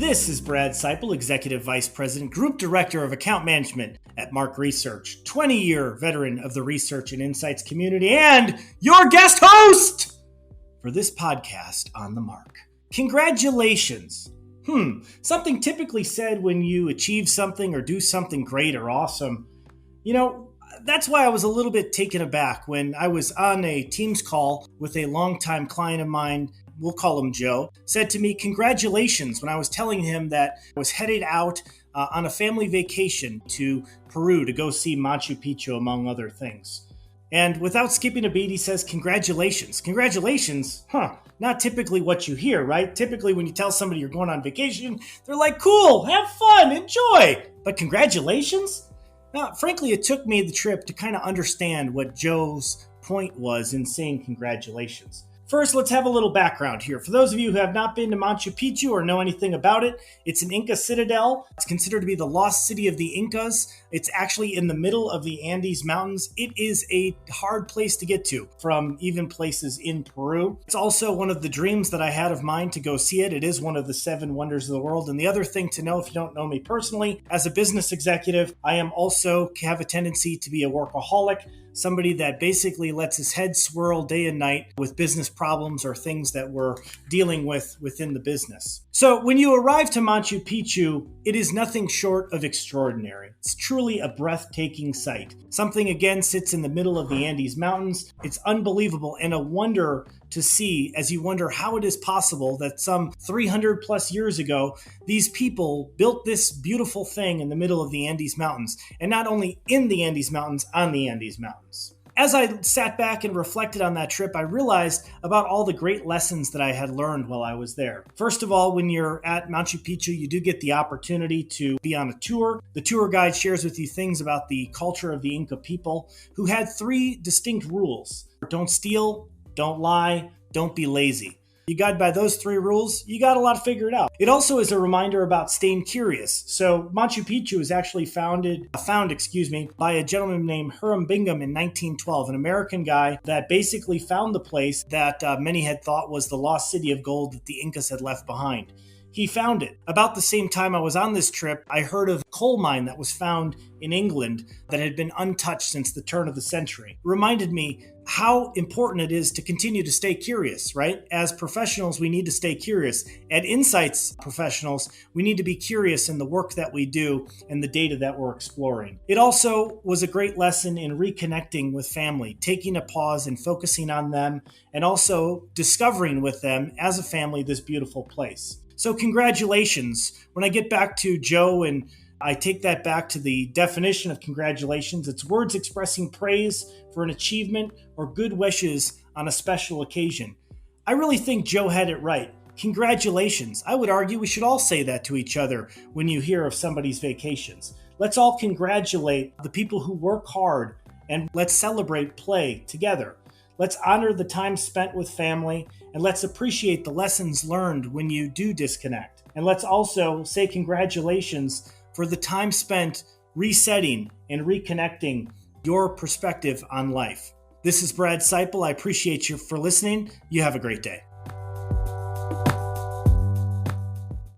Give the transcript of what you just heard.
This is Brad Seipel, Executive Vice President, Group Director of Account Management at Mark Research, 20-year veteran of the research and insights community, and your guest host for this podcast on the Mark. Congratulations. Something typically said when you achieve something or do something great or awesome. That's why I was a little bit taken aback when I was on a Teams call with a longtime client of mine, we'll call him Joe, said to me, congratulations, when I was telling him that I was headed out on a family vacation to Peru to go see Machu Picchu, among other things. And without skipping a beat, he says, congratulations. Congratulations? Not typically what you hear, right? Typically when you tell somebody you're going on vacation, they're like, cool, have fun, enjoy. But congratulations? Now, frankly, it took me the trip to kind of understand what Joe's point was in saying congratulations. First, let's have a little background here. For those of you who have not been to Machu Picchu or know anything about it, it's an Inca citadel. It's considered to be the lost city of the Incas. It's actually in the middle of the Andes Mountains. It is a hard place to get to from even places in Peru. It's also one of the dreams that I had of mine to go see it. It is one of the 7 wonders of the world. And the other thing to know, if you don't know me personally, as a business executive, I am also have a tendency to be a workaholic. Somebody that basically lets his head swirl day and night with business problems or things that we're dealing with within the business. So when you arrive to Machu Picchu, it is nothing short of extraordinary. It's truly a breathtaking sight. Something again sits in the middle of the Andes Mountains. It's unbelievable and a wonder to see as you wonder how it is possible that some 300 plus years ago, these people built this beautiful thing in the middle of the Andes Mountains, and not only in the Andes Mountains, on the Andes Mountains. As I sat back and reflected on that trip, I realized about all the great lessons that I had learned while I was there. First of all, when you're at Machu Picchu, you do get the opportunity to be on a tour. The tour guide shares with you things about the culture of the Inca people, who had 3 distinct rules. Don't steal, don't lie, don't be lazy. You guide by those 3 rules, you got a lot figured out. It also is a reminder about staying curious. So Machu Picchu was actually found by a gentleman named Hiram Bingham in 1912, an American guy that basically found the place that many had thought was the lost city of gold that the Incas had left behind. He found it. About the same time I was on this trip, I heard of a coal mine that was found in England that had been untouched since the turn of the century. It reminded me how important it is to continue to stay curious, right? As professionals, we need to stay curious. At Insights professionals, we need to be curious in the work that we do and the data that we're exploring. It also was a great lesson in reconnecting with family, taking a pause and focusing on them, and also discovering with them as a family this beautiful place. So congratulations. When I get back to Joe and I take that back to the definition of congratulations, it's words expressing praise for an achievement or good wishes on a special occasion. I really think Joe had it right. Congratulations. I would argue we should all say that to each other when you hear of somebody's vacations. Let's all congratulate the people who work hard and let's celebrate play together. Let's honor the time spent with family, and let's appreciate the lessons learned when you do disconnect. And let's also say congratulations for the time spent resetting and reconnecting your perspective on life. This is Brad Seipel. I appreciate you for listening. You have a great day.